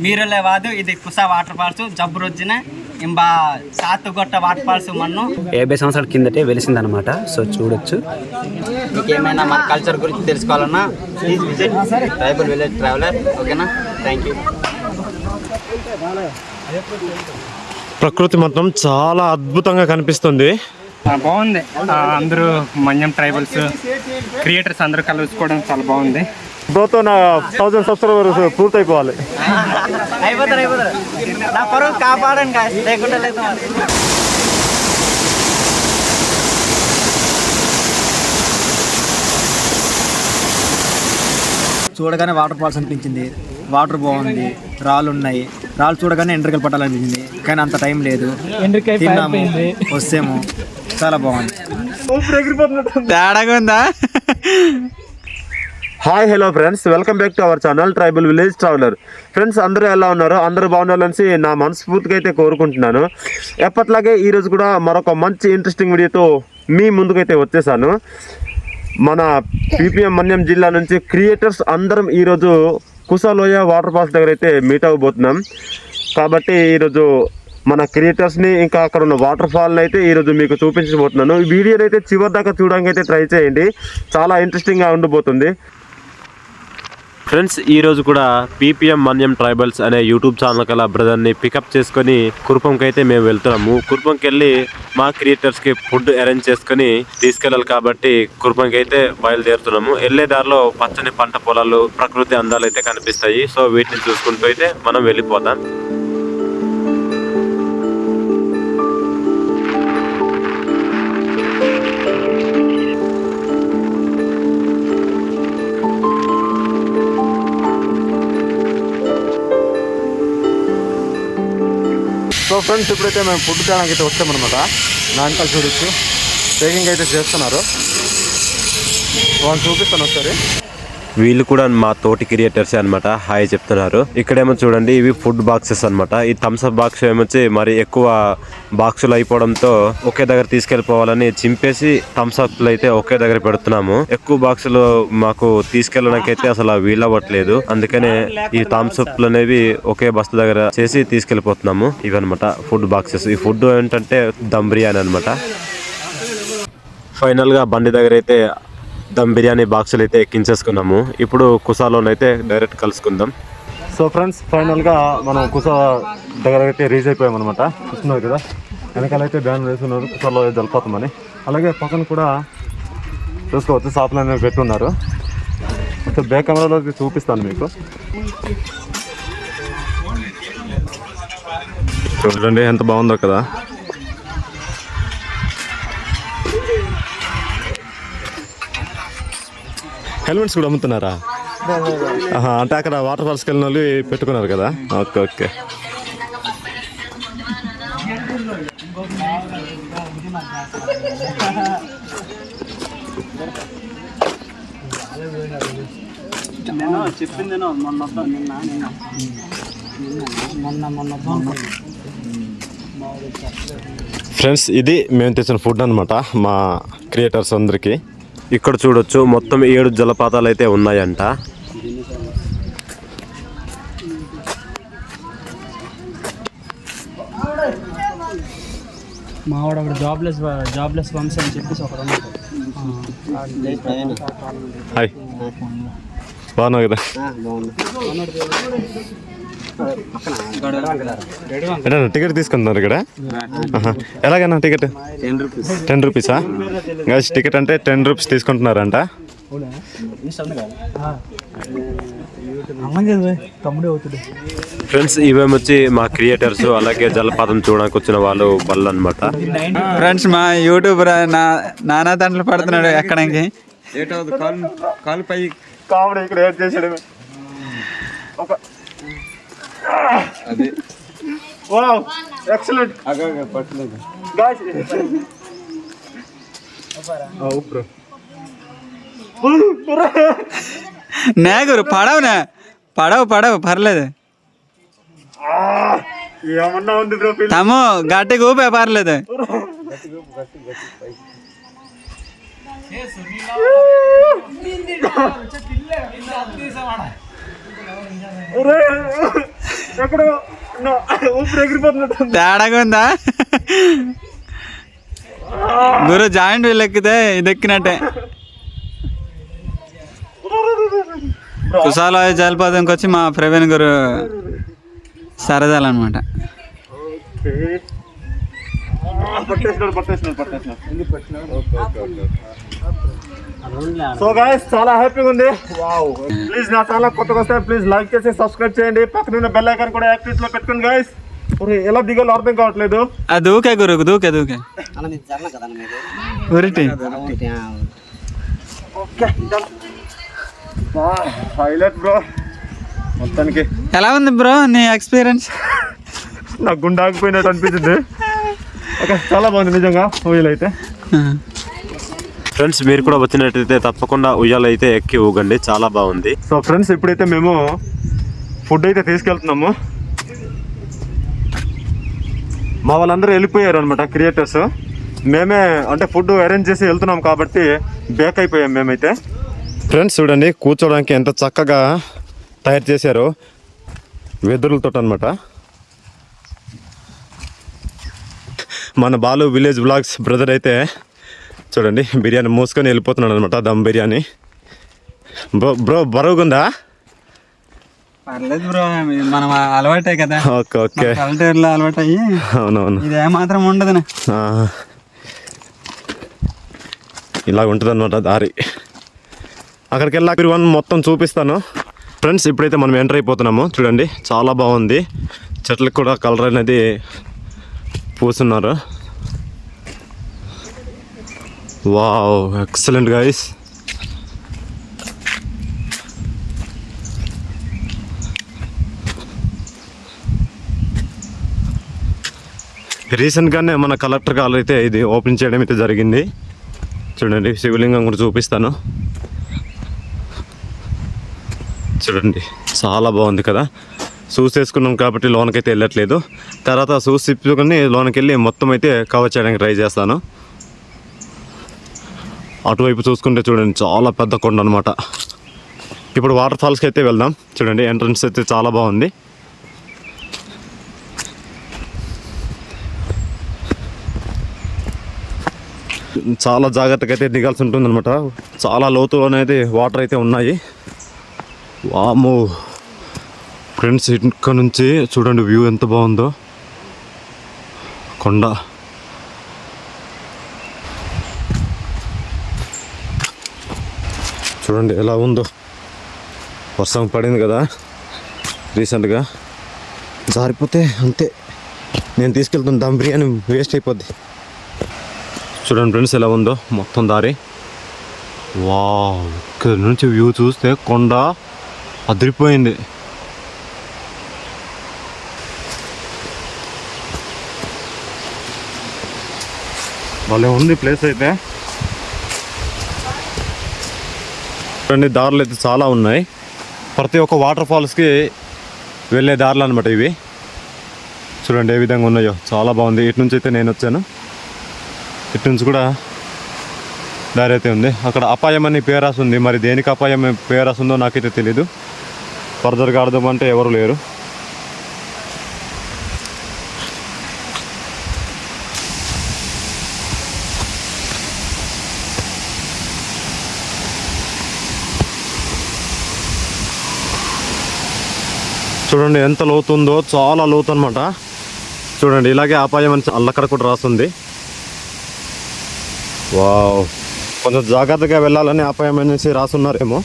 మీరులేవాదు ఇది Kusa water falls జబ్బురొచ్చిన ఇంబా సాతుగొట్ట water falls మన్ను 50 సంవత్సరాల కిందటే వెలిసిందనమాట. సో చూడొచ్చు. మీకు ఏమైనా మన కల్చర్ గురించి తెలుసుకోవాలన్నా please visit tribal village traveller. ఓకేనా, థ్యాంక్ యూ. ప్రకృతి మాత్రం చాలా అద్భుతంగా కనిపిస్తుంది. బాగుంది. అందరూ మన్యం ట్రైబల్స్ క్రియేటర్స్ అందరూ కలుసుకోవడం చాలా బాగుంది. బ్రోతో నా 1000 సబ్స్క్రైబర్స్ పూర్తయిపోవాలి. అయిపోతారు. నా పరువు కాపాడండి, లేకుండా లేదు. చూడగానే వాటర్ ఫాల్స్ అనిపించింది. వాటర్ బాగుంది, రాళ్ళు ఉన్నాయి. రాళ్ళు చూడగానే ఎండ్రికలు పట్టాలనిపించింది, కానీ అంత టైం లేదు. తిన్నాము, వస్తేమో చాలా బాగుంది. తేడాగా ఉందా? Hi hello friends, welcome back to our channel tribal village traveller. Friends అందరూ ఎలా ఉన్నారు? అందరూ బాగుండాలనేసి నా మనస్ఫూర్తిగా అయితే కోరుకుంటున్నాను. ఎప్పట్లాగే ఈరోజు కూడా మరొక మంచి ఇంట్రెస్టింగ్ వీడియోతో మీ ముందుకైతే వచ్చేసాను. మన పీపీఎం మన్యం జిల్లా నుంచి క్రియేటర్స్ అందరం ఈరోజు కుసాలోయ వాటర్ ఫాల్స్ దగ్గర అయితే మీట్ అవ్వబోతున్నాం. కాబట్టి ఈరోజు మన క్రియేటర్స్ని ఇంకా అక్కడ ఉన్న వాటర్ ఫాల్ని అయితే ఈరోజు మీకు చూపించబోతున్నాను. ఈ వీడియోని అయితే చివరి దాకా చూడడానికి అయితే ట్రై చేయండి, చాలా ఇంట్రెస్టింగ్గా ఉండబోతుంది. ఫ్రెండ్స్ ఈరోజు కూడా పీపీఎం మన్యం ట్రైబల్స్ అనే యూట్యూబ్ ఛానల్ కల బ్రదర్ని పికప్ చేసుకొని కురుపంకి అయితే మేము వెళ్తున్నాము. కురుపంకి వెళ్ళి మా క్రియేటర్స్కి ఫుడ్ అరేంజ్ చేసుకొని తీసుకెళ్ళాలి కాబట్టి కురుపంకి అయితే బయలుదేరుతున్నాము. వెళ్ళే దారిలో పచ్చని పంట పొలాలు, ప్రకృతి అందాలు అయితే కనిపిస్తాయి. సో వీటిని చూసుకుంటూ అయితే మనం వెళ్ళిపోతాం. సో ఫ్రెండ్స్ ఇప్పుడైతే మేము ఫుడ్ తినడానికి అయితే వచ్చామన్నమాట. నా అంకల్ చూడొచ్చు బేకింగ్ అయితే చేస్తున్నారు. వాళ్ళు చూపిస్తాను ఒకసారి. వీళ్ళు కూడా మా తోటి క్రియేటర్స్ అనమాట. హాయ్ చెప్తున్నారు. ఇక్కడేమో చూడండి, ఇవి ఫుడ్ బాక్సెస్ అనమాట. ఈ థమ్స్అప్ బాక్స్ ఏమొచ్చి మరి ఎక్కువ బాక్సులు అయిపోవడంతో ఒకే దగ్గర తీసుకెళ్ళిపోవాలని చింపేసి థమ్స్అప్లు అయితే ఒకే దగ్గర పెడుతున్నాము. ఎక్కువ బాక్సులు మాకు తీసుకెళ్ళడానికి అయితే అసలు వీలవ్వట్లేదు. అందుకనే ఈ థమ్స్అప్లు అనేవి ఒకే బస్తా దగ్గర చేసి తీసుకెళ్ళిపోతున్నాము. ఇవన్నమాట ఫుడ్ బాక్సెస్. ఈ ఫుడ్ ఏంటంటే దమ్ బిర్యానీ అనమాట. ఫైనల్ గా బండి దగ్గర అయితే దమ్ బిర్యానీ బాక్సులు అయితే ఎక్కించేసుకున్నాము. ఇప్పుడు కుసాలోనైతే డైరెక్ట్ కలుసుకుందాం. సో ఫ్రెండ్స్ ఫైనల్గా మనం కుసా దగ్గర అయితే రీచ్ అయిపోయామన్నమాట. చూస్తున్నారు కదా, వెనకాలైతే బ్యాన్ వేసుకున్నారు కుసాలో జలపాతం. అలాగే పక్కన కూడా చూసుకోవచ్చు షాపులు అనేవి పెట్టున్నారు. సో బ్యాక్ కెమెరాలో చూపిస్తాను మీకు. చూడండి ఎంత బాగుందో కదా. హెల్మెట్స్ కూడా అమ్ముతున్నారా? అంటే అక్కడ వాటర్ ఫాల్స్కి వెళ్ళిన వాళ్ళు పెట్టుకున్నారు కదా. Okay okay. ఫ్రెండ్స్ ఇది మేము తెచ్చిన ఫుడ్ అనమాట మా క్రియేటర్స్ అందరికీ. ఇక్కడ చూడొచ్చు మొత్తం 7 జలపాతాలు అయితే ఉన్నాయంట. మావాడు అక్కడ జాబ్లెస్ వంశ అని చెప్పేసి ఒకడు. హాయ్, బాగున్నావు కదా? టికెట్ తీసుకుంటున్నారు ఇక్కడ. ఎలాగైనా టికెట్ 10 రూపీసా? టికెట్ అంటే 10 రూపీస్ తీసుకుంటున్నారంట. ఫ్రెండ్స్ ఇవేమొచ్చి మా క్రియేటర్స్, అలాగే జలపాతం చూడడానికి వచ్చిన వాళ్ళు బళ్ళు అనమాట. ఫ్రెండ్స్ మా యూట్యూబర్ నానా తండ్రులు పడుతున్నాడు ఎక్కడానికి. కాలు పై కామెడీ ఇక్కడ ఏడ్ చేసాడు. అది వావ్ ఎక్సలెంట్. పట్టలేదు నేగురు పడవునా పడవు పర్లేదు. ఏమన్నా ఉంది బ్రో, తమ్ము గట్టిగా ఊపే పర్లేదు. ఎక్కడో ఊపిరి ఎగిరిపోతున్నట్టు. తేడాగా ఉందా గురు? జాయింట్ వీల్ ఎక్కితే ఇది ఎక్కినట్టే. కుసాల జలపాతంకి వచ్చి మా ప్రవీణ్ గురు సరదాలన్నమాట. సో గైస్ చాలా హ్యాపీగా ఉంది. ప్లీజ్ నా ఛానల్ కొత్తగా వస్తే ప్లీజ్ లైక్ చేసి సబ్స్క్రైబ్ చేయండి. పక్కన బెల్ ఐకాన్ కూడా యాక్టివ్ లో పెట్టుకోండి గైస్. ఎలా దిగాలో అర్థం కావట్లేదు. దూకే గురు, దూకే ఉరిటి. Highlight bro. మొత్తానికి ఎలా ఉంది బ్రో నీ ఎక్స్పీరియన్స్? నాకు గుండె ఆగిపోయినట్టు అనిపించింది. ఓకే, చాలా బాగుంది నిజంగా ఉయ్యాల అయితే. ఫ్రెండ్స్ మీరు కూడా వచ్చినట్టయితే తప్పకుండా ఉయ్యాల అయితే ఎక్కి ఊగండి, చాలా బాగుంది. సో ఫ్రెండ్స్ ఇప్పుడైతే మేము ఫుడ్ అయితే తీసుకెళ్తున్నాము. మా వాళ్ళందరూ వెళ్ళిపోయారు అనమాట క్రియేటర్స్. మేమే అంటే ఫుడ్ అరేంజ్ చేసి వెళ్తున్నాం కాబట్టి బేక్ అయిపోయాం మేమైతే. ఫ్రెండ్స్ చూడండి కూర్చోడానికి ఎంత చక్కగా తయారు చేశారు వెదురులతో అనమాట. మన బాలు విలేజ్ బ్లాగ్స్ బ్రదర్ అయితే చూడండి బిర్యానీ మూసుకొని వెళ్ళిపోతున్నాడు అనమాట, దమ్ బిర్యానీ. బ్రో బరువుగుందా? పర్లేదు బ్రో, మనం అలవాటే కదా. ఓకే ఓకే, పల్లెటూరులో అలవాటు అయ్యి. అవునవును, ఇది ఏమాత్రం ఉండదు. ఇలా ఉంటుంది అనమాట దారి. అక్కడికి వెళ్ళాక వన్ మొత్తం చూపిస్తాను. ఫ్రెండ్స్ ఇప్పుడైతే మనం ఎంటర్ అయిపోతున్నాము. చూడండి చాలా బాగుంది, చెట్లకు కూడా కలర్ అనేది పూస్తున్నారు. Wow, excellent guys. రీసెంట్గానే మన కలెక్టర్ గారు అయితే ఇది ఓపెన్ చేయడం అయితే జరిగింది. చూడండి శివలింగం కూడా చూపిస్తాను. చూడండి చాలా బాగుంది కదా. షూస్ వేసుకున్నాం కాబట్టి లోనకైతే వెళ్ళట్లేదు. తర్వాత షూస్ తిప్పుకొని లోనకి వెళ్ళి మొత్తం అయితే కవర్ చేయడానికి ట్రై చేస్తాను. అటువైపు చూసుకుంటే చూడండి చాలా పెద్ద కొండ అనమాట. ఇప్పుడు వాటర్ ఫాల్స్కి అయితే వెళ్దాం. చూడండి ఎంట్రన్స్ అయితే చాలా బాగుంది. చాలా జాగ్రత్తగా అయితే దిగాల్సి ఉంటుంది అనమాట. చాలా లోతు అనేది వాటర్ అయితే ఉన్నాయి. వాము ఫ్రెండ్స్, ఇక్కడ నుంచి చూడండి వ్యూ ఎంత బాగుందో. కొండ చూడండి ఎలా ఉందో. వర్షం పడింది కదా రీసెంట్గా, జారిపోతే అంతే. నేను తీసుకెళ్తున్న దమ్ బిర్యానీ వేస్ట్ అయిపోద్ది. చూడండి ఫ్రెండ్స్ ఎలా ఉందో మొత్తం దారి. వావ్, ఇక్కడ నుంచి వ్యూ చూస్తే కొండ అదిరిపోయింది. భలే ఉంది ప్లేస్ అయితే. చూడండి దారులు అయితే చాలా ఉన్నాయి. ప్రతి ఒక్క వాటర్ ఫాల్స్కి వెళ్ళే దారులు అనమాట ఇవి. చూడండి ఏ విధంగా ఉన్నాయో, చాలా బాగుంది. ఇటు నుంచి అయితే నేను వచ్చాను. ఇటు నుంచి కూడా దారి అయితే ఉంది. అక్కడ అపాయం అని పేరాసి ఉంది. మరి దేనికి అపాయం పేరాసి ఉందో నాకైతే తెలీదు. ఫర్దర్గా అర్థమంటే ఎవరు లేరు. చూడండి ఎంత లోతు ఉందో, చాలా లోతు అనమాట. చూడండి ఇలాగే అపాయం అని అల్లక్కడ కూడా రాస్తుంది. వావ్, కొంచెం జాగ్రత్తగా వెళ్ళాలని అపాయం అనేసి రాసున్నారేమో.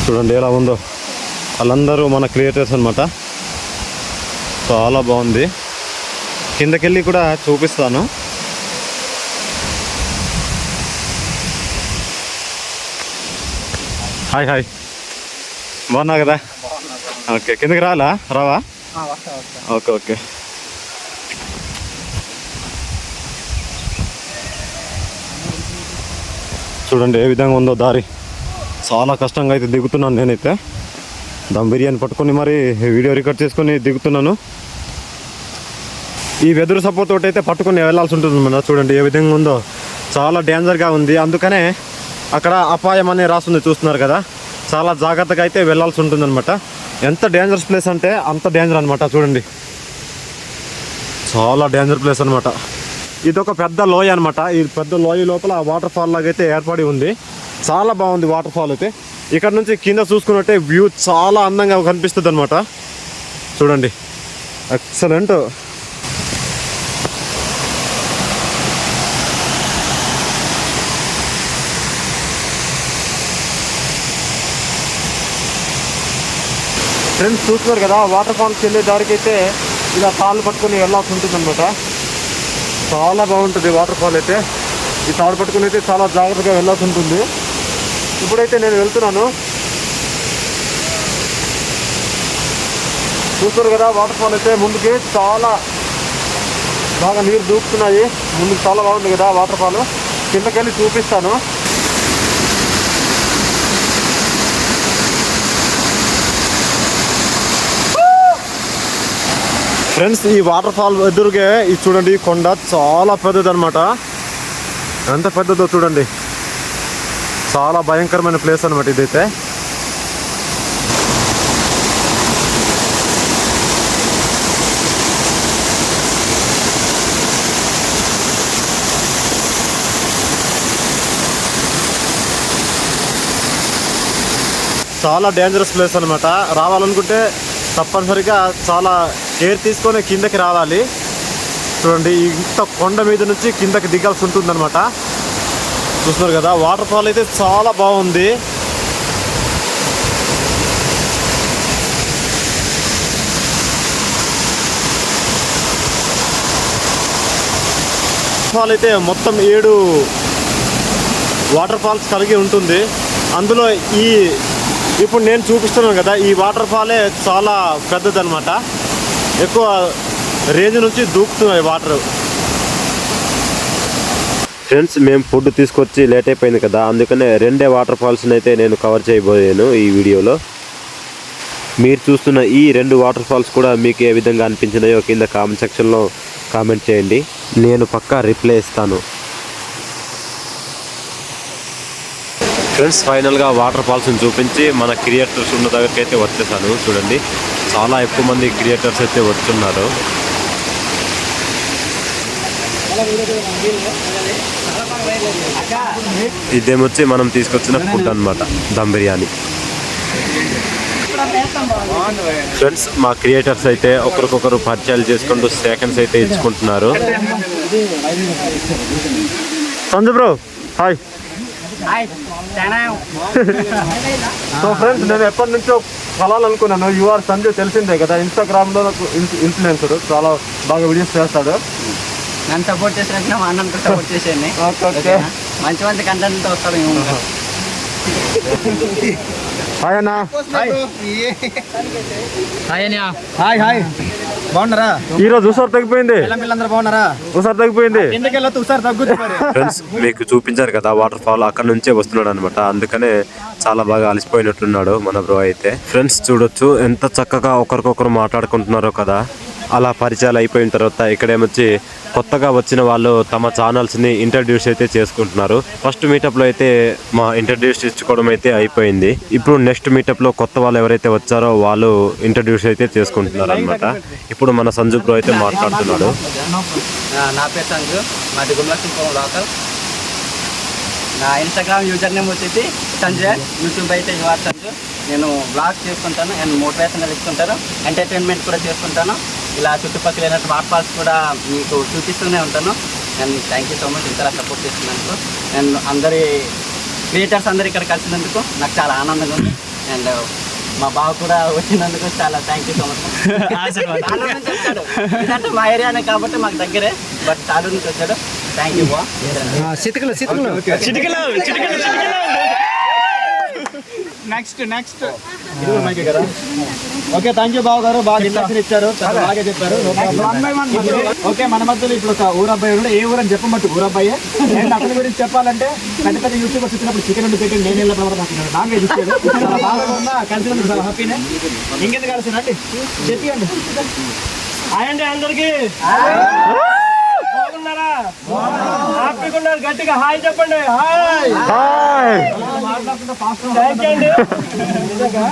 చూడండి ఎలా ఉందో. వాళ్ళందరూ మన క్రియేటర్స్ అనమాట. చాలా బాగుంది. కిందకెళ్ళి కూడా చూపిస్తాను. హాయ్ హాయ్, బాగున్నావు కదా? ఓకే, కిందకి రావా? Okay okay. చూడండి ఏ విధంగా ఉందో దారి. చాలా కష్టంగా అయితే దిగుతున్నాను నేనైతే. దమ్ బిర్యానీ పట్టుకొని మరి వీడియో రికార్డ్ చేసుకొని దిగుతున్నాను. ఈ వెదురు సపోర్ట్ తోటి అయితే పట్టుకొని వెళ్ళాల్సి ఉంటుంది మన. చూడండి ఏ విధంగా ఉందో. చాలా డేంజర్గా ఉంది. అందుకనే అక్కడ అపాయం అని రాస్తుంది, చూస్తున్నారు కదా. చాలా జాగ్రత్తగా అయితే వెళ్ళాల్సి ఉంటుందన్నమాట. ఎంత డేంజరస్ ప్లేస్ అంటే అంత డేంజర్ అనమాట. చూడండి, చాలా డేంజర్ ప్లేస్ అనమాట. ఇది ఒక పెద్ద లోయ అనమాట. ఈ పెద్ద లోయ లోపల వాటర్ ఫాల్ లాగా అయితే ఏర్పడి ఉంది. చాలా బాగుంది వాటర్ ఫాల్ అయితే. ఇక్కడ నుంచి కింద చూసుకున్నట్టే వ్యూ చాలా అందంగా కనిపిస్తుంది అనమాట. చూడండి, ఎక్సలెంట్. ఫ్రెండ్స్ చూస్తున్నారు కదా, వాటర్ ఫాల్కి వెళ్ళే దారికి అయితే ఇలా తాళ్ళు పట్టుకొని వెళ్ళాల్సి ఉంటుంది అనమాట. చాలా బాగుంటుంది వాటర్ ఫాల్ అయితే. ఈ తాడు పట్టుకుని అయితే చాలా జాగ్రత్తగా వెళ్ళాల్సి ఉంటుంది. ఇప్పుడైతే నేను వెళ్తున్నాను. చూస్తారు కదా, వాటర్ ఫాల్ అయితే ముందుకి చాలా బాగా నీరు దూకుతున్నాయి. ముందుకు చాలా బాగుంది కదా వాటర్ ఫాల్. కిందకెళ్ళి చూపిస్తాను. ఫ్రెండ్స్, ఈ వాటర్ ఫాల్ ఎదురుగా ఇది చూడండి, కొండ చాలా పెద్దది అనమాట. ఎంత పెద్దదో చూడండి. చాలా భయంకరమైన ప్లేస్ అనమాట ఇదైతే. చాలా డేంజరస్ ప్లేస్ అనమాట. రావాలనుకుంటే తప్పనిసరిగా చాలా కేర్ తీసుకొని కిందకి రావాలి. చూడండి, ఇంత కొండ మీద నుంచి కిందకి దిగాల్సి ఉంటుందన్నమాట. చూస్తున్నారు కదా, వాటర్ ఫాల్ అయితే చాలా బాగుంది. ఫాల్ అయితే మొత్తం 7 వాటర్ ఫాల్స్ కలిగి ఉంటుంది. అందులో ఇప్పుడు నేను చూపిస్తున్నాను కదా, ఈ వాటర్ ఫాలే చాలా పెద్దదన్నమాట. ఎక్కువ రేంజ్ నుంచి దూకుతున్నాయి వాటర్. ఫ్రెండ్స్, మేము ఫుడ్ తీసుకొచ్చి లేట్ అయిపోయింది కదా, అందుకనే 2 వాటర్ ఫాల్స్ని అయితే నేను కవర్ చేయబోయాను ఈ వీడియోలో. మీరు చూస్తున్న ఈ 2 వాటర్ ఫాల్స్ కూడా మీకు ఏ విధంగా అనిపించినాయో కింద కామెంట్ సెక్షన్లో కామెంట్ చేయండి. నేను పక్కా రిప్లై ఇస్తాను. ఫ్రెండ్స్, ఫైనల్గా వాటర్ ఫాల్స్ని చూపించి మన క్రియేటర్స్ ఉన్న దగ్గరికి అయితే వచ్చేసాను. చూడండి, చాలా ఎక్కువ మంది క్రియేటర్స్ అయితే వచ్చున్నారు. ఇదేమొచ్చి మనం తీసుకొచ్చిన ఫుడ్ అన్నమాట, దమ్ బిర్యానీ. ఫ్రెండ్స్, మా క్రియేటర్స్ అయితే ఒకరికొకరు పరిచయాలు చేసుకుంటూ సెకండ్స్ అయితే ఇచ్చుకుంటున్నారు. Sanju bro, hi. So friends, నేను ఎప్పటి నుంచో కలాలనుకున్నాను. యూఆర్ సంజు తెలిసిందే కదా, ఇన్స్టాగ్రామ్లో ఇన్ఫ్లుయెన్సర్, చాలా బాగా వీడియోస్ చేస్తాడు. నన్ను సపోర్ట్ చేసినట్టు మా అన్నకు సపోర్ట్ చేసేయండి. మంచి మంచి కంటెంట్తో వస్తాడు. హాయ్ అన్న. హాయ్ హాయ్, బాగున్నారా? ఈరోజు ఉసారు తగ్గిపోయింది. పిల్లలందరూ బాగున్నారా? ఉసారు తగ్గిపోయింది. ఎందుకెళ్ళొద్దు, ఉసారు తగ్గుద్ది. ఫ్రెండ్స్, మీకు చూపించారు కదా వాటర్ ఫాల్, అక్కడ నుంచే వస్తున్నాడు అనమాట. అందుకనే చాలా బాగా అలసిపోయినట్టున్నాడు మన బ్రో అయితే. ఫ్రెండ్స్, చూడొచ్చు ఎంత చక్కగా ఒకరికొకరు మాట్లాడుకుంటున్నారో కదా. అలా పరిచయాలు అయిపోయిన తర్వాత ఇక్కడేమొచ్చి కొత్తగా వచ్చిన వాళ్ళు తమ ఛానల్స్ని ఇంట్రడ్యూస్ అయితే చేసుకుంటున్నారు. ఫస్ట్ మీటప్లో అయితే మా ఇంట్రడ్యూస్ ఇచ్చుకోవడం అయితే అయిపోయింది. ఇప్పుడు నెక్స్ట్ మీటప్లో కొత్త వాళ్ళు ఎవరైతే వచ్చారో వాళ్ళు ఇంట్రడ్యూస్ అయితే చేసుకుంటున్నారు అనమాట. ఇప్పుడు మన సంజు బ్రో అయితే మాట్లాడుతున్నాడు. నా పేరు సంజు, మాది గుమ్లక్ష్మీపురం లోకల్. నా ఇన్స్టాగ్రామ్ యూజర్ నేమ్ వచ్చేసి సంజయ్, యూట్యూబ్ అయితే యువర్ సంజు. నేను బ్లాగ్స్ చేసుకుంటాను అండ్ మోటివేషనల్ ఇస్తుంటాను, ఎంటర్టైన్మెంట్ కూడా చేసుకుంటాను. ఇలా చుట్టుపక్కల అయినట్టు వాటర్ ఫాల్స్ కూడా మీకు చూపిస్తూనే ఉంటాను. And thank you so much ఇంతలా సపోర్ట్ చేస్తున్నందుకు. అండ్ అందరి క్రియేటర్స్ అందరు ఇక్కడ కలిసినందుకు నాకు చాలా ఆనందంగా ఉంది. అండ్ మా బావ కూడా వచ్చినందుకు చాలా thank you so much. Taluru నుంచి వచ్చాడు, ఎందుకంటే మా ఏరియానే కాబట్టి మాకు దగ్గరే, బట్ తాలూరు నుంచి వచ్చాడు. థ్యాంక్ యూ బా. నెక్స్ట్ ఓకే, థ్యాంక్ యూ బావ గారు, బాగా ఇంట్రడక్షన్ ఇచ్చారు, చాలా బాగా చెప్పారు. ఓకే, మన మధ్యలో ఇప్పుడు ఒక ఊరబ్బాయి ఉన్నాడు. ఏ ఊరని చెప్పమట్టు ఊరబ్బాయి. అండ్ అతని గురించి చెప్పాలంటే పెద్ద పెద్ద యూట్యూబర్స్ వచ్చినప్పుడు చికెన్ ఉండి పెట్టి నేను వెళ్ళిన ప్రవర్తన నాన్ వెజ్ ఇచ్చాడు. చాలా బాగా ఉన్నా, కలిసినందుకు చాలా హ్యాపీనే. ఇంకెందుకు కలిసినండి చెప్పండి. హాయ్ అండి అందరికీ. బాగున్నారా? హ్యాపీగా ఉన్నారు? గట్టిగా హాయ్ చెప్పండి. హాయ్. థ్యాంక్ యూ అండి. నిజంగా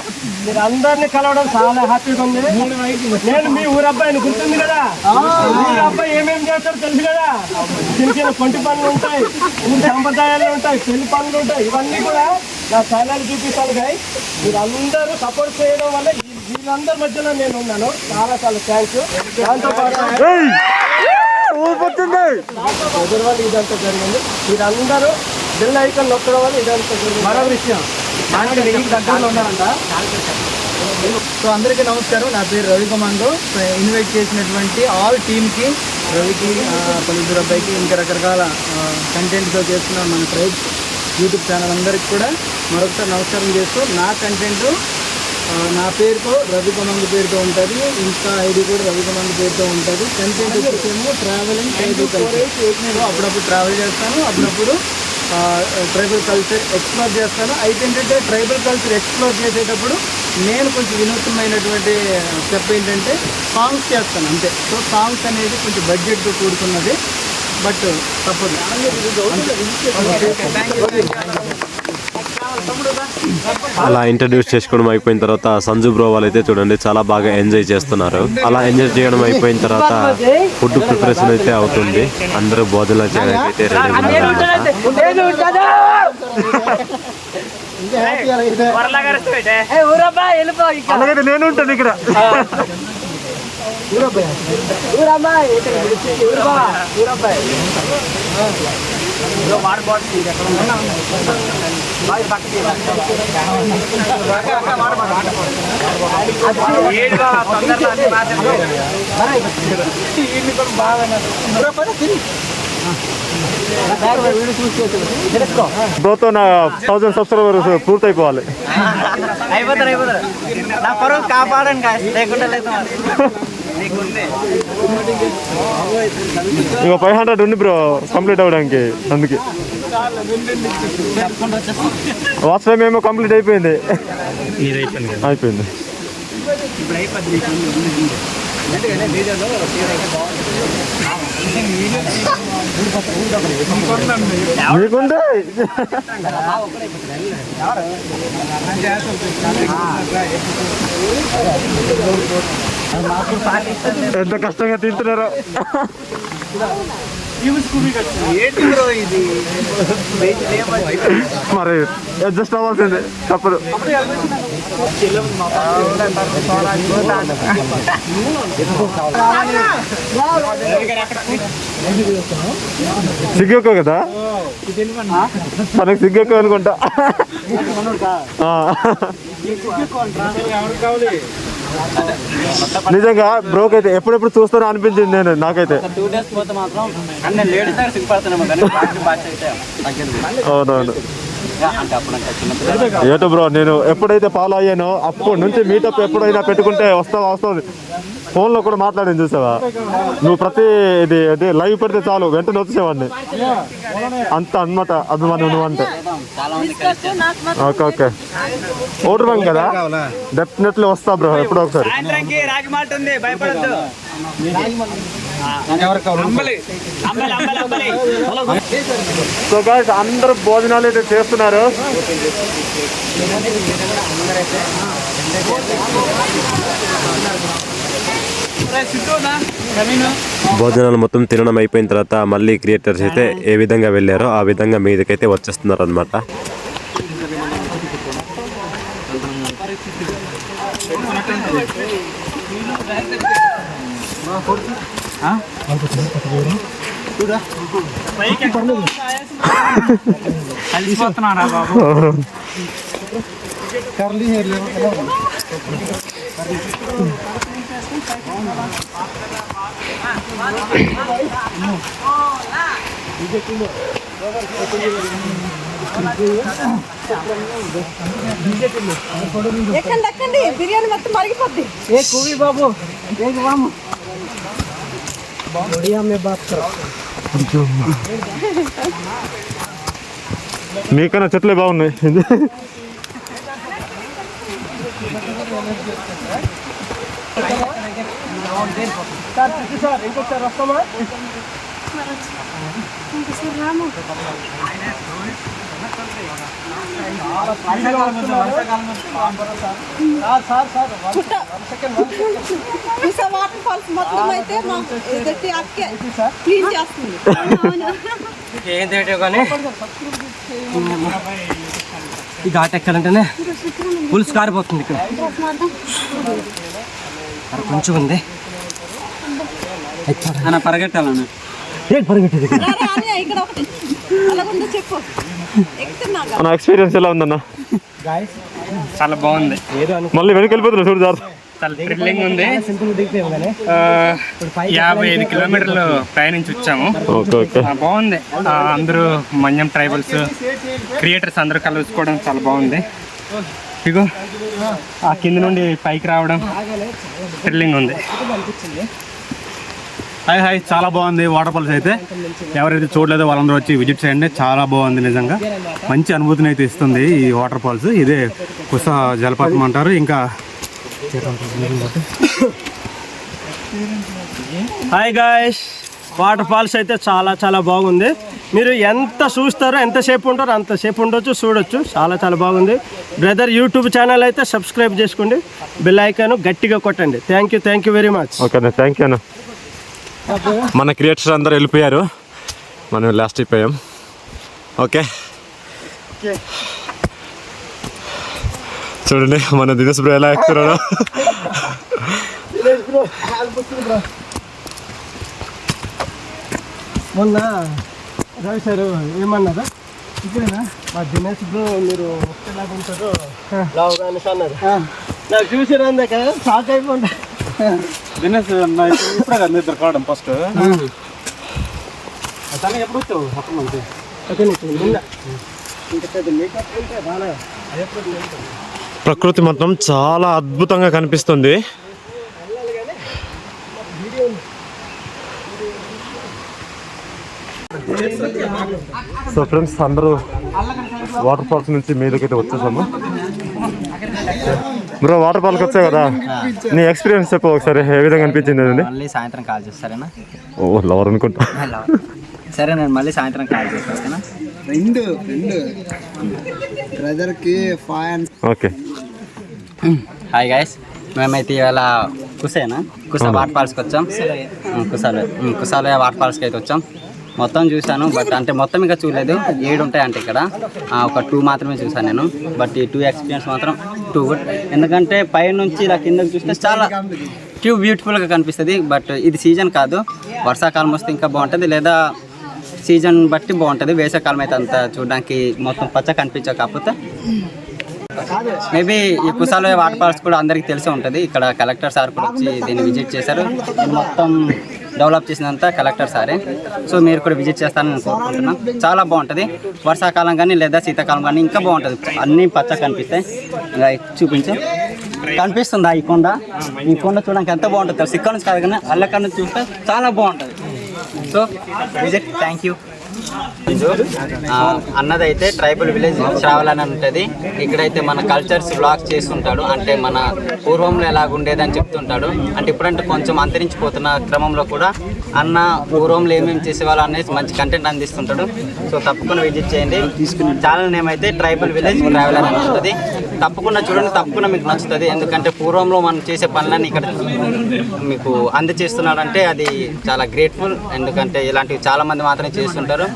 మీరు అందరినీ కలవడం చాలా హ్యాపీగా ఉంది. నేను మీ ఊరు అబ్బాయిని గుర్తుంది కదా. ఊరు అబ్బాయి ఏమేమి చేస్తారో తెలుసు కదా. చిన్న చిన్న కొంటి పనులు ఉంటాయి, ఊరి సంప్రదాయాలు ఉంటాయి, పెళ్లి పనులు ఉంటాయి. ఇవన్నీ కూడా నా ఛానల్ చూపిస్తాను గాయ. మీరు అందరూ సపోర్ట్ చేయడం వల్ల వీళ్ళందరి మధ్యలో నేను ఉన్నాను. చాలా చాలా థ్యాంక్స్. దాంతో పాటు వల్ల ఇదంతా జరిగింది. మీరందరూ బిల్ ఐకాన్ నొక్కడం వల్ల ఇదంతా జరిగింది. మరో విషయం దగ్గరలో ఉన్నారంట. సో అందరికీ నమస్కారం. నా పేరు రవి కమాండో. ఇన్వైట్ చేసినటువంటి ఆల్ టీమ్కి, రవికి, పల్లెటూరు అబ్బాయికి, ఇంకా రకరకాల కంటెంట్తో చేస్తున్న మన ట్రైబ్ యూట్యూబ్ ఛానల్ అందరికి కూడా మరొకసారి నమస్కారం చేస్తూ, నా కంటెంట్ నా పేరుతో రవి కమాండ్ పేరుతో ఉంటుంది. ఇన్స్టా ఐడి కూడా రవి కమాండ్ పేరుతో ఉంటుంది. కంటెంట్ వచ్చేసేమో ట్రావెల్ అండ్ ట్రైబల్ కల్చర్. అప్పుడప్పుడు ట్రావెల్ చేస్తాను, అప్పుడప్పుడు ట్రైబల్ కల్చర్ ఎక్స్ప్లోర్ చేస్తాను. అయితే ఏంటంటే ట్రైబల్ కల్చర్ ఎక్స్ప్లోర్ చేసేటప్పుడు నేను కొంచెం వినూత్నమైనటువంటి స్టెప్ ఏంటంటే సాంగ్స్ చేస్తాను అంతే. సో సాంగ్స్ అనేది కొంచెం బడ్జెట్తో కూడుకున్నది, బట్ తప్పదు. అలా ఇంట్రడ్యూస్ చేసుకోవడం అయిపోయిన తర్వాత సంజు బ్రో వాళ్ళైతే చూడండి చాలా బాగా ఎంజాయ్ చేస్తున్నారు. అలా ఎంజాయ్ చేయడం అయిపోయిన తర్వాత ఫుడ్ ప్రిపరేషన్ అయితే అవుతుంది. అందరూ భోజనాలు చేయడానికి అయితే రెడీ ఉన్నారు. నేను ఉంటాను ఇక్కడ. బ్రోతో నా 1000 సబ్స్క్రైబర్స్ పూర్తయిపోవాలి. అయిపోతారు. నా పరువు కాపాడండి లేకుండా లేదు. ఇక 500 ఉంది బ్రో కంప్లీట్ అవ్వడానికి. అందుకే వాచ్ టైం ఏమో కంప్లీట్ అయిపోయింది. అయిపోయింది. మీకుంటే ఎంత కష్టంగా తింటున్నారో. మరి అడ్జస్ట్ అవ్వాల్సిందే, తప్పదు. సిగ్గెక్కువ కదా మనకు, సిగ్గెక్కువ అనుకుంటా. నిజంగా బ్రోక్ అయితే ఎప్పుడెప్పుడు చూస్తానో అనిపించింది నేను. నాకైతే 2 days పోతే మాత్రం అన్నీ లేడీస్ దగ్గర సిగ్గుపడుతున్నాము కానీ బాగా అయితే అవునవును. అంటే అప్పుడంటే చిన్నప్పుడు ఏటో బ్రో నేను ఎప్పుడైతే ఫాలో అయ్యానో అప్పటి నుంచి మీటప్ ఎప్పుడైనా పెట్టుకుంటే వస్తుంది. ఫోన్లో కూడా మాట్లాడింది చూసావా నువ్వు. ప్రతి ఇది లైవ్ పెడితే చాలు వెంటనే వచ్చేవాడిని. అంత అన్నమాట అభిమానం నువ్వు అంటే. ఓకే ఓకే ఓటర్ బంక్ కదా, డెఫినెట్లీ వస్తా బ్రో ఎప్పుడో ఒకసారి. సో గాయ్స్ అందరూ భోజనాలు అయితే చేస్తున్నారు. భోజనాలు మొత్తం తినడం అయిపోయిన తర్వాత మళ్ళీ క్రియేటర్స్ అయితే ఏ విధంగా వెళ్ళారో ఆ విధంగా మీదకైతే వచ్చేస్తున్నారు అనమాట. ఎక్కండి బిర్యానీ మొత్తం మరిగిపోద్ది. ఏ కూవి బాబు మీకన్నా చెట్లే బాగున్నాయి. సార్ ఇంకొకసారి వస్తామా? వాటర్ ఫాల్స్ మొత్తం అయితే అక్కే క్లీన్ చేస్తుంది. ఏంటంటే కానీ ఈ ఘాట్ ఎక్కాలంటేనే పులుసు కారిపోతుంది. ఇక్కడ కొంచెం ఉంది పరిగెట్టాలన్నా. ఏంటి పరిగెట్టేది? ఇక్కడ ఒకటి అలాగుందో చెప్పు. ఎక్కుతున్నాగా నా ఎక్స్పీరియన్స్ ఎలా ఉందన్న? చాలా బాగుంది. మళ్ళీ వెనక్కి వెళ్ళిపోతున్నా చూడు సార్. చాలా థ్రిల్లింగ్ ఉంది. 55 కిలోమీటర్లు ప్రయాణించి వచ్చాము. బాగుంది. అందరూ మన్యం ట్రైబల్స్ క్రియేటర్స్ అందరూ కలుసుకోవడం చాలా బాగుంది. ఇగో ఆ కింద నుండి పైకి రావడం థ్రిల్లింగ్ ఉంది. హాయ్ చాలా బాగుంది వాటర్ ఫాల్స్ అయితే. ఎవరైతే చూడలేదో వాళ్ళందరూ వచ్చి విజిట్ చేయండి. చాలా బాగుంది, నిజంగా మంచి అనుభూతిని అయితే ఇస్తుంది ఈ వాటర్ ఫాల్స్. ఇదే కుస జలపాతం అంటారు. ఇంకా హాయ్ గాయ్స్, వాటర్ ఫాల్స్ అయితే చాలా చాలా బాగుంది. మీరు ఎంత చూస్తారో ఎంతసేపు ఉంటారో అంతసేపు ఉండొచ్చు, చూడొచ్చు. చాలా చాలా బాగుంది. బ్రదర్ యూట్యూబ్ ఛానల్ అయితే సబ్స్క్రైబ్ చేసుకోండి, బెల్ ఐకాన్ గట్టిగా కొట్టండి. Thank you very much. ఓకేనా, థ్యాంక్ యూ అన్న. మన క్రియేటర్స్ అందరూ వెళ్ళిపోయారు, మనం లాస్ట్ అయిపోయాం. ఓకే చూడండి మన దినేష్ బ్రో ఎలా ఎక్కుతున్నాడు. మొన్న రవి సార్ ఏమన్నారు, ఇక్కడేనా మా దినేష్ బ్రో మీరు ఎలాగ ఉంటారో లావుగా అనేసి అన్నారు. నాకు చూసి రాందాక షాక్ అయిపోండి. దినేష్ ఇప్పుడే కదా నిద్ర కావడం ఫస్ట్. తను ఎప్పుడు వచ్చావు? ఓకే నిన్న ప్రకృతి మొత్తం చాలా అద్భుతంగా కనిపిస్తుంది. సో ఫ్రెండ్స్ అందరూ వాటర్ ఫాల్స్ నుంచి మీదకైతే వచ్చేసాము. బ్రో వాటర్ ఫాల్కి వచ్చావు కదా, నీ ఎక్స్పీరియన్స్ చెప్పు ఒకసారి, ఏ విధంగా అనిపించింది అండి? మళ్ళీ సాయంత్రం కాల్ చేస్తారేనా? ఓ లవర్ అనుకుంటా. సరే నేను మళ్ళీ సాయంత్రం కాల్ చేస్తాను. రెండు బ్రదర్కి ఫైన్. ఓకే హాయ్ గైస్, మేమైతే ఇవాళ కుస వాటర్ ఫాల్స్కి వచ్చాం. కుసాలయ వాటర్ ఫాల్స్కి అయితే వచ్చాం. మొత్తం చూశాను, బట్ అంటే మొత్తం ఇంకా చూడలేదు. 7 ఉంటాయంటే ఇక్కడ ఒక 2 మాత్రమే చూసాను నేను. బట్ ఈ 2 ఎక్స్పీరియన్స్ మాత్రం 2 గుడ్. ఎందుకంటే పై నుంచి ఇలా కిందకి చూస్తే చాలా బ్యూటిఫుల్గా కనిపిస్తుంది. బట్ ఇది సీజన్ కాదు, వర్షాకాలం వస్తే ఇంకా బాగుంటుంది, లేదా సీజన్ బట్టి బాగుంటుంది. వేసవికాలం అయితే అంత చూడడానికి మొత్తం పచ్చ కనిపించక, కాకపోతే మేబీ ఈ కుసాలయ వాటర్ ఫాల్స్ కూడా అందరికీ తెలిసే ఉంటుంది. ఇక్కడ కలెక్టర్ సార్ కూడా వచ్చి దీన్ని విజిట్ చేశారు. దీన్ని మొత్తం డెవలప్ చేసినంత కలెక్టర్ సారే. సో మీరు కూడా విజిట్ చేస్తారని నేను కోరుకుంటున్నాను. చాలా బాగుంటుంది. వర్షాకాలం కానీ లేదా శీతాకాలం కానీ ఇంకా బాగుంటుంది. అన్నీ పచ్చ కనిపిస్తాయి. ఇలా చూపించు, కనిపిస్తుందా ఈ కొండ? ఈ కొండ చూడడానికి ఎంత బాగుంటుంది. ఇక్కడ నుంచి కాదు కానీ అల్లక్కడ నుంచి చూస్తే చాలా బాగుంటుంది. So visit. Thank you. అన్నదైతే ట్రైబల్ విలేజ్ ట్రావెల్ అని ఉంటుంది. ఇక్కడైతే మన కల్చర్స్ బ్లాగ్స్ చేస్తుంటాడు. అంటే మన పూర్వంలో ఎలాగుండేదని చెప్తుంటాడు. అంటే ఇప్పుడంటే కొంచెం అంతరించిపోతున్న క్రమంలో కూడా అన్న పూర్వంలో ఏమేమి చేసేవాళ్ళు అనేది మంచి కంటెంట్ అందిస్తుంటాడు. సో తప్పకుండా విజిట్ చేయండి. ఛానల్ నేమ్ అయితే ట్రైబల్ విలేజ్ ట్రావెల్ అని ఉంటుంది. తప్పకుండా చూడండి, తప్పకుండా మీకు నచ్చుతుంది. ఎందుకంటే పూర్వంలో మనం చేసే పనులన్నీ ఇక్కడ మీకు అందచేస్తున్నాడంటే అది చాలా గ్రేట్ఫుల్. ఎందుకంటే ఇలాంటివి చాలామంది మాత్రమే చేస్తుంటారు.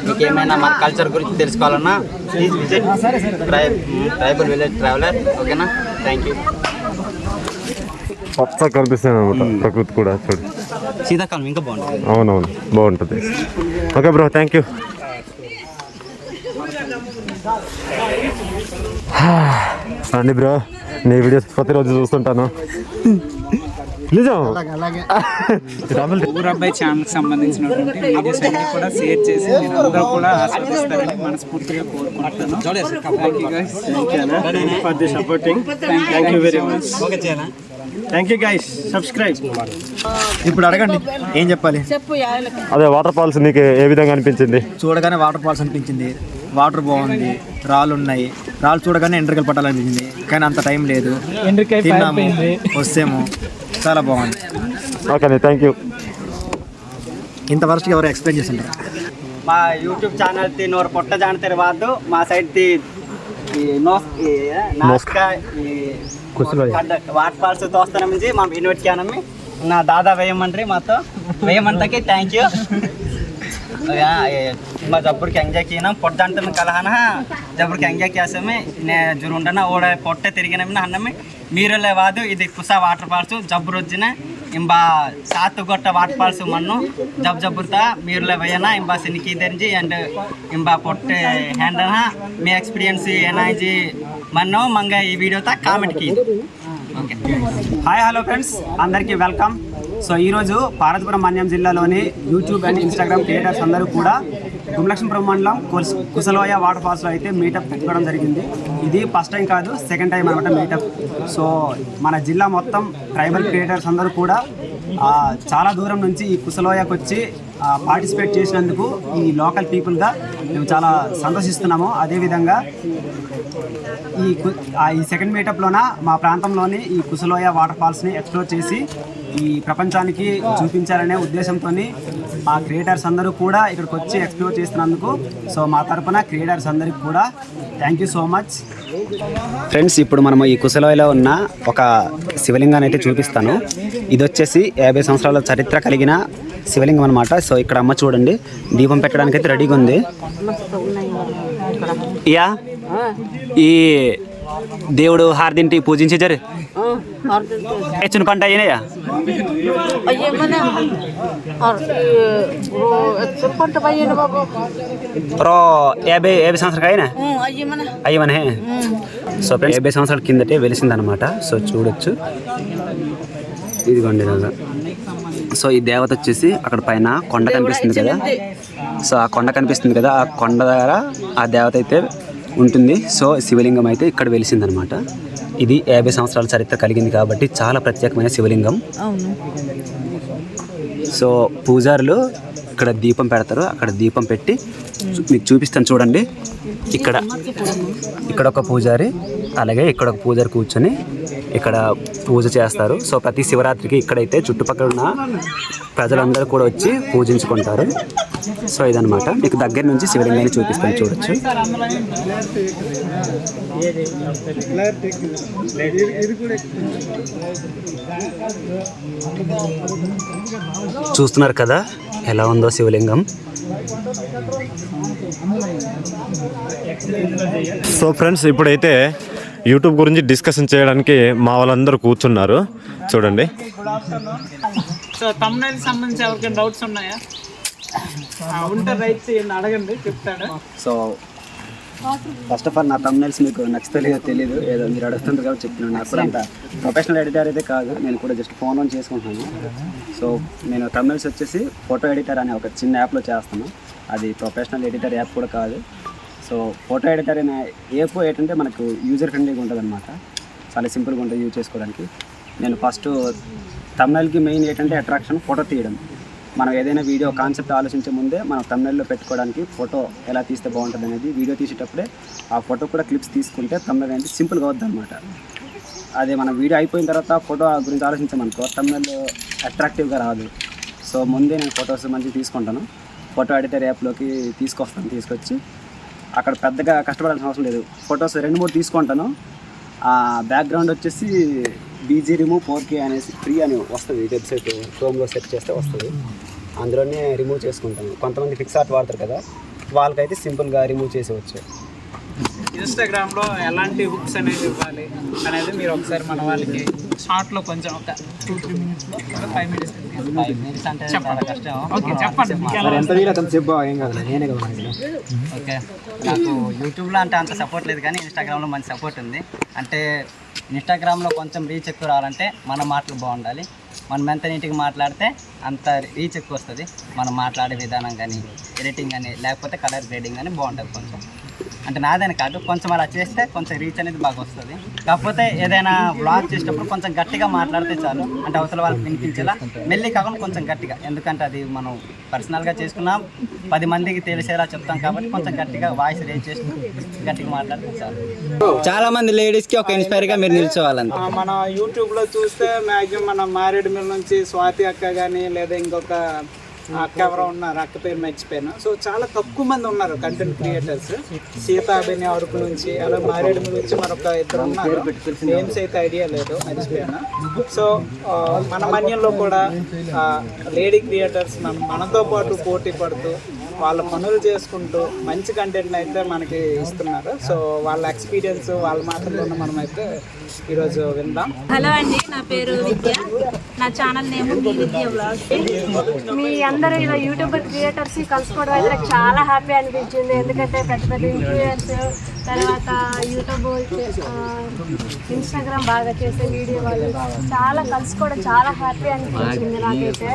మీకు ఏమైనా మన కల్చర్ గురించి తెలుసుకోవాలన్నా please visit tribal village traveller. ఓకేనా, థ్యాంక్ యూ. పచ్చ కనిపిస్తుంది అనమాట ప్రకృతి కూడా. చూడు శీతాకాలం ఇంకా బాగుంటుంది. అవునవును బాగుంటుంది. Okay bro, thank you. అండి బ్రో, నీ వీడియోస్ ప్రతిరోజు చూస్తుంటాను. నిజం ఊరబ్బాయి ఛానల్కి సంబంధించినటువంటి వీడియోస్ అన్ని కూడా షేర్ చేసి నేను అందరూ కూడా ఆస్వాదిస్తారని మనస్ఫూర్తిగా కోరుకుంటున్నాను. Thank you guys, subscribe. ఇప్పుడు అడగండి ఏం చెప్పాలి. చెప్పు. అదే వాటర్ ఫాల్స్ నీకు ఏ విధంగా అనిపించింది? చూడగానే వాటర్ ఫాల్స్ అనిపించింది. వాటర్ బాగుంది, రాళ్ళు ఉన్నాయి. రాళ్ళు చూడగానే ఎండ్రికలు పట్టాలనిపించింది, కానీ అంత టైం లేదు. తిన్నాము, వస్తేమో చాలా బాగుంది. Okay, thank you. ఇంత వరస్ట్ ఎవరు ఎక్స్ప్లెయిన్ చేస్తుంటారు? మా ಯೂಟ್ಯೂಬ್ ಚಾನಲ್ ತಿ ನೋರ್ ಪೊಟ್ಟ ಜಾಣ್ತಿರಬಾರ್ದು మా సైడ్ తి ఈ నాస్కా ఈ వాటర్ ఫాల్స్ తోస్తాన మించి మా ఇన్వైట్ క్యానమ్మి నా దాదా వేయమండ్రి మాతో వేయమంటకి థ్యాంక్ యూ మా జబ్బురికి ఎంజాయ్ చేయనాం పొట్ట జాಣ್ತನ కలహన జబ్బురికి ఎంజాయ్ చేసామే నే జురుండన ఓడ పొట్ట తిరిగినమి అన్నమి మీరులే వాదు ఇది కుసా వాటర్ ఫాల్స్ జబ్బు రోజున इंबा सात गोट वाटर फॉल्स मनु जब जबुरता मीरले भयना इंबा सिनकी दर्जी एंड इंबा पोट्टे हैंडल मी एक्सपीरियंस एनाजी मनु मंगा ई वीडियो ता कामेंट की ఓకే హాయ్ హలో ఫ్రెండ్స్ అందరికీ వెల్కమ్. సో ఈరోజు పార్వతీపురం మన్యం జిల్లాలోని యూట్యూబ్ అండ్ ఇన్స్టాగ్రామ్ క్రియేటర్స్ అందరూ కూడా గుమలక్ష్మీపురం మండలం కుసలోయ వాటర్ ఫాల్స్లో అయితే మీటప్ పెట్టుకోవడం జరిగింది. ఇది ఫస్ట్ టైం కాదు, సెకండ్ టైం అనమాట మీటప్. సో మన జిల్లా మొత్తం ట్రైబల్ క్రియేటర్స్ అందరూ కూడా చాలా దూరం నుంచి ఈ కుసలోయకు వచ్చి పార్టిసిపేట్ చేసినందుకు ఈ లోకల్ పీపుల్గా మేము చాలా సంతోషిస్తున్నాము. అదేవిధంగా ఈ సెకండ్ మీటప్లోన మా ప్రాంతంలోని ఈ కుసలోయ వాటర్ ఫాల్స్ని ఎక్స్ప్లోర్ చేసి ఈ ప్రపంచానికి చూపించాలనే ఉద్దేశంతో మా క్రియేటర్స్ అందరూ కూడా ఇక్కడికి వచ్చి ఎక్స్ప్లోర్ చేస్తున్నందుకు సో మా తరపున క్రియేటర్స్ అందరికి కూడా thank you so much. Friends, ఇప్పుడు మనము ఈ కుసలోయలో ఉన్న ఒక శివలింగాన్ని అయితే చూపిస్తాను. ఇది వచ్చేసి 50 సంవత్సరాల చరిత్ర కలిగిన శివలింగం అనమాట. సో ఇక్కడ అమ్మ చూడండి, దీపం పెట్టడానికి అయితే రెడీగా ఉంది. యా ఈ దేవుడు హారతింటి పూజించారు. ಹೆಚ್ಚಿನ పంట అయినాయా? రో 50 సంవత్సరాలు అయినా అయ్యమనే. సో 50 సంవత్సరాల కిందటే వెలిసిందనమాట. సో చూడొచ్చు, ఇదిగోండి ఇలాగా. సో ఈ దేవత వచ్చేసి అక్కడ పైన కొండ కనిపిస్తుంది కదా, సో ఆ కొండ కనిపిస్తుంది కదా, ఆ కొండ దగ్గర ఆ దేవత అయితే ఉంటుంది. సో శివలింగం అయితే ఇక్కడ వెలిసిందనమాట. ఇది 50 సంవత్సరాల చరిత్ర కలిగింది కాబట్టి చాలా ప్రత్యేకమైన శివలింగం. సో పూజారులు ఇక్కడ దీపం పెడతారు. అక్కడ దీపం పెట్టి మీకు చూపిస్తాను చూడండి. ఇక్కడ ఒక పూజారి, అలాగే ఇక్కడ ఒక పూజారి కూర్చొని ఇక్కడ పూజ చేస్తారు. సో ప్రతి శివరాత్రికి ఇక్కడైతే చుట్టుపక్కల ఉన్న ప్రజలందరూ కూడా వచ్చి పూజించుకుంటారు. సో ఇదనమాట, మీకు దగ్గర నుంచి శివలింగాన్ని చూపిస్తాను చూడొచ్చు. చూస్తున్నారు కదా ఎలా ఉందో శివలింగం. సో ఫ్రెండ్స్, ఇప్పుడైతే యూట్యూబ్ గురించి డిస్కషన్ చేయడానికి మా వాళ్ళందరూ కూర్చున్నారు చూడండి. సో తమ్నైల్ సంబంధించి ఎవరికైనా డౌట్స్ ఉన్నాయా? ఉంటే రైట్ చేయండి, అడగండి, చెప్తాడు. సో ఫస్ట్ ఆఫ్ ఆల్ నా తమ్నైల్స్ మీకు నచ్చుతలేదో తెలియదు, ఏదో మీరు అడుగుతుంటారు కాబట్టి చెప్తున్నాను. నాకు కూడా అంత ప్రొఫెషనల్ ఎడిటర్ అయితే కాదు, నేను కూడా జస్ట్ ఫోన్ ఆన్ చేసుకుంటున్నాను. సో నేను తమ్నైల్స్ వచ్చేసి ఫోటో ఎడిటర్ అనే ఒక చిన్న యాప్లో చేస్తాను. అది ప్రొఫెషనల్ ఎడిటర్ యాప్ కూడా కాదు. సో ఫోటో ఎడిటర్ అనే యాప్ ఏంటంటే మనకు యూజర్ ఫ్రెండ్లీగా ఉంటుంది అనమాట. చాలా సింపుల్గా ఉంటుంది యూజ్ చేసుకోవడానికి. నేను ఫస్ట్ తమ్నైల్కి మెయిన్ ఏంటంటే అట్రాక్షన్ ఫోటో తీయడం. మనం ఏదైనా వీడియో కాన్సెప్ట్ ఆలోచించే ముందే మనం తమ్నైల్లో పెట్టుకోవడానికి ఫోటో ఎలా తీస్తే బాగుంటుంది అనేది వీడియో తీసేటప్పుడే ఆ ఫోటో కూడా క్లిప్స్ తీసుకుంటే తమ్నైల్ అనేది సింపుల్గా అవుతుంది అనమాట. అదే మనం వీడియో అయిపోయిన తర్వాత ఫోటో గురించి ఆలోచించామనుకో తమ్నైల్ అట్రాక్టివ్గా రాదు. సో ముందే నేను ఫొటోస్ మంచిగా తీసుకుంటాను, ఫోటో ఎడిటర్ యాప్లోకి తీసుకొచ్చి అక్కడ పెద్దగా కష్టపడాల్సిన అవసరం లేదు. ఫొటోస్ 2-3 తీసుకుంటాను. బ్యాక్గ్రౌండ్ వచ్చేసి బీజీ రిమూవ్ 4K అనేసి ఫ్రీ అని వస్తుంది, వెబ్సైట్ క్రోమ్లో సెర్చ్ చేస్తే వస్తుంది. అందులోనే రిమూవ్ చేసుకుంటాను. కొంతమంది ఫిక్స్ ఆర్ట్ వాడతారు కదా, వాళ్ళకైతే సింపుల్గా రిమూవ్ చేసేవచ్చు. ఇన్స్టాగ్రామ్లో ఎలాంటి హుక్స్ అనేది ఇవ్వాలి అనేది మీరు ఒకసారి మన వాళ్ళకి షార్ట్లో కొంచెం ఒక 2-3 మినిట్స్లో 5 మినిట్స్ అంటే చాలా కష్టం. ఓకే చెప్పండి. ఓకే, నాకు యూట్యూబ్లో అంటే అంత సపోర్ట్ లేదు, కానీ ఇన్స్టాగ్రామ్లో మంచి సపోర్ట్ ఉంది. అంటే ఇన్స్టాగ్రామ్లో కొంచెం రీచ్ ఎక్కువ రావాలంటే మన మాటలు బాగుండాలి. మనం ఎంత నీట్గా మాట్లాడితే అంత రీచ్ ఎక్కువ వస్తుంది. మనం మాట్లాడే విధానం కానీ, ఎడిటింగ్ కానీ, లేకపోతే కలర్ గ్రేడింగ్ కానీ బాగుంటుంది. కొంచెం అంటే నాదని కాదు, కొంచెం అలా చేస్తే కొంచెం రీచ్ అనేది బాగా వస్తుంది. కాకపోతే ఏదైనా వ్లాగ్ చేసేటప్పుడు కొంచెం గట్టిగా మాట్లాడితే చాలు, అంటే అవతల వాళ్ళకి వినిపించేలా. మెల్లి కాకుండా కొంచెం గట్టిగా, ఎందుకంటే అది మనం పర్సనల్గా చేసుకున్నాం, 10 మందికి తెలిసేలా చెప్తాం కాబట్టి కొంచెం గట్టిగా వాయిస్ రేజ్ చేస్తూ గట్టిగా మాట్లాడితే చాలు. చాలా మంది లేడీస్కి ఒక ఇన్స్పైర్గా మీరు నిల్చోవాలంటే మన యూట్యూబ్లో చూస్తే మ్యాక్సిమం మన మ్యారీడ్ మిల్ నుంచి స్వాతి అక్క కానీ, లేదా ఇంకొక అక్క ఎవరో ఉన్నారు, అక్క పేరు మర్చిపోయాను. సో చాలా తక్కువ మంది ఉన్నారు కంటెంట్ క్రియేటర్స్. సీతాబెని అరకు నుంచి, అలా మారేడుమి నుంచి మరొక ఇద్దరు ఉన్నారు, నేమ్స్ అయితే ఐడియా లేదు, మర్చిపోయాను. సో మన మన్యంలో కూడా లేడీ క్రియేటర్స్ మనతో పాటు పోటీ పడుతూ వాళ్ళ పనులు చేసుకుంటూ మంచి కంటెంట్ అయితే మనకి ఇస్తున్నారు. సో వాళ్ళ ఎక్స్పీరియన్స్ వాళ్ళ మాటల్లోనే మనం అయితే ఈరోజు విందాం. హలో అండి, నా పేరు విద్య, నా ఛానల్ నేమ్ విద్య వ్లాగ్స్. మీ అందరూ ఇలా యూట్యూబర్ క్రియేటర్స్ కలుసుకోవడం అయితే నాకు చాలా హ్యాపీ అనిపించింది. ఎందుకంటే పెద్ద పెద్ద ఇన్ఫ్లుయెన్స్, తర్వాత యూట్యూబ్, ఇన్స్టాగ్రామ్ బాగా చేసే వీడియో వాళ్ళు చాలా కలుసుకోవడం చాలా హ్యాపీ అనిపించింది నాకైతే.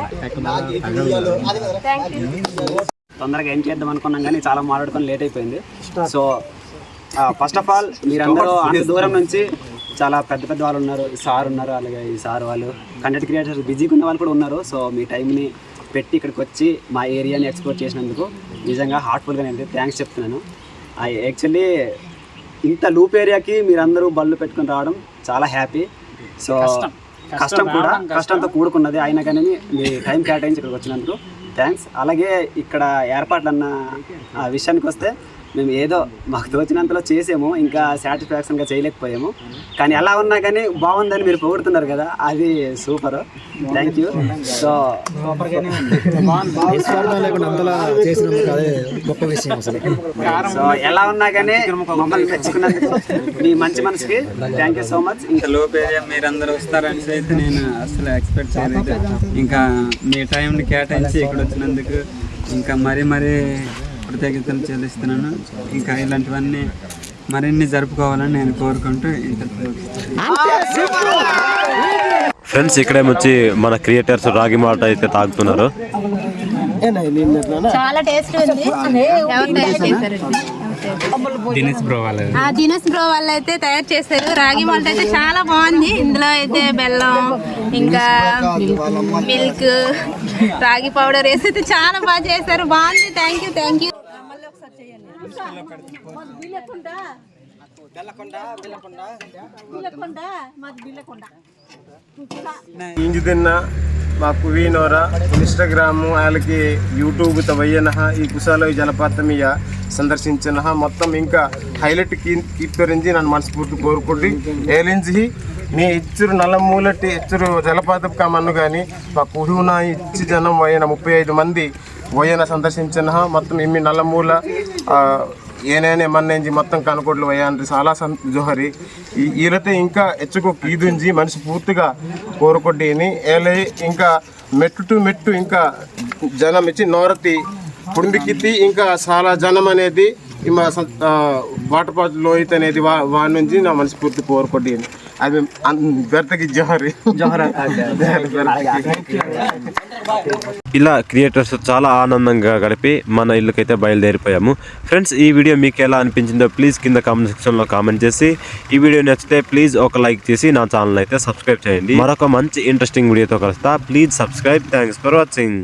Thank you. తొందరగా ఏం చేద్దాం అనుకున్నాం కానీ చాలా మాట్లాడుకొని లేట్ అయిపోయింది. సో ఫస్ట్ ఆఫ్ ఆల్ మీరందరూ అంత దూరం నుంచి చాలా పెద్ద పెద్ద వాళ్ళు ఉన్నారు, సార్ ఉన్నారు, అలాగే ఈ సార్ వాళ్ళు కంటెంట్ క్రియేటర్స్ బిజీగా ఉన్న వాళ్ళు కూడా ఉన్నారు. సో మీ టైంని పెట్టి ఇక్కడికి వచ్చి మా ఏరియాని ఎక్స్ప్లోర్ చేసినందుకు నిజంగా హార్ట్ఫుల్గా నేను థ్యాంక్స్ చెప్తున్నాను. యాక్చువల్లీ ఇంత లూప్ ఏరియాకి మీరందరూ బళ్ళు పెట్టుకుని రావడం చాలా హ్యాపీ. సో కష్టం కూడా కష్టంతో కూడుకున్నది, అయినా కానీ మీ టైం కేటాయించి ఇక్కడికి వచ్చినందుకు థ్యాంక్స్. అలాగే ఇక్కడ ఏర్పాట్లు అన్న విషయానికి వస్తే మేము ఏదో మాకు తోచినంతలో చేసాము, ఇంకా సాటిస్ఫాక్షన్గా చేయలేకపోయాము. కానీ ఎలా ఉన్నా కానీ బాగుందని మీరు పొగుడుతున్నారు కదా, అది super, thank you. So so ఎలా ఉన్నా కానీ మమ్మల్ని మెచ్చుకున్నందుకు మీ మంచి మనసుకి థ్యాంక్ యూ సో మచ్. ఇంకా లోపు ఏరియా మీరందరూ వస్తారని అయితే నేను అసలు ఎక్స్పెక్ట్ చేయలేదు. ఇంకా మీ టైంని కేటాయించి ఇక్కడ వచ్చినందుకు ఇంకా మరీ కృతజ్ఞతలు చెల్లిస్తున్నాను. ఇంకా ఇలాంటివన్నీ మరిన్ని జరుపుకోవాలని నేను కోరుకుంటూ ఫ్రెండ్స్ ఇక్కడేమొచ్చి మన క్రియేటర్స్ రాగి మాల్ట్ అయితే తాగుతున్నారు. చాలా టేస్ట్ ఉంది. దినేష్ బ్రో వాళ్ళు అయితే తయారు చేస్తారు. రాగి మాల్ట్ అయితే చాలా బాగుంది. ఇందులో అయితే బెల్లం, ఇంకా మిల్క్, రాగి పౌడర్ వేసి అయితే చాలా బాగా చేస్తారు. బాగుంది. Thank you. ఇంజు తిన్న మా కువీనోర ఇన్స్టాగ్రాము వాళ్ళకి యూట్యూబ్ తవయ్యన ఈ కుసాలో జలపాతమియ సందర్శించిన మొత్తం ఇంకా హైలైట్ కీర్తరించి నన్ను మనస్ఫూర్తి కోరుకుంటే ఏలించి నీ ఇచ్చురు నల్లమూలటి ఇచ్చురు జలపాతం కామన్ను కానీ మా కుహున ఇచ్చి జనం పోయిన 35 మంది పోయిన సందర్శించిన మొత్తం ఇమ్మి నల్లమూల ಏನೇನೇ ಮನ್ನೆಂಜಿ ಮೊತ್ತಂ ಕನ್ಕೊಡ್ಲು ವಯ್ಯಾನ್ರಿ ಸಾಲ ಜೋಹರಿ ఈలతే ఇంకా ఎచ్చుకో కీదుంజి మనిషి పూర్తిగా కోరుకొడ్డీని ఏలే ఇంకా మెట్టు టు మెట్టు ఇంకా జనం ఇచ్చి నోరతి పుండికిత్తి ఇంకా చాలా జనం అనేది మా వాటర్ పాట్ లోహిత్ అనేది వాడి నుంచి నా మనస్ఫూర్తి కోరుకొడ్డీని అది బెర్తకి జోహరి ఇలా క్రియేటర్స్ చాలా ఆనందంగా గడిపి మన ఇల్లుకైతే బయలుదేరిపోయాము. ఫ్రెండ్స్ ఈ వీడియో మీకు ఎలా అనిపించిందో ప్లీజ్ కింద కామెంట్ సెక్షన్లో కామెంట్ చేసి, ఈ వీడియో నచ్చితే ప్లీజ్ ఒక లైక్ చేసి నా ఛానల్ అయితే సబ్స్క్రైబ్ చేయండి. మరొక మంచి ఇంట్రెస్టింగ్ వీడియోతో కలుస్తా. Please subscribe. Thanks for watching.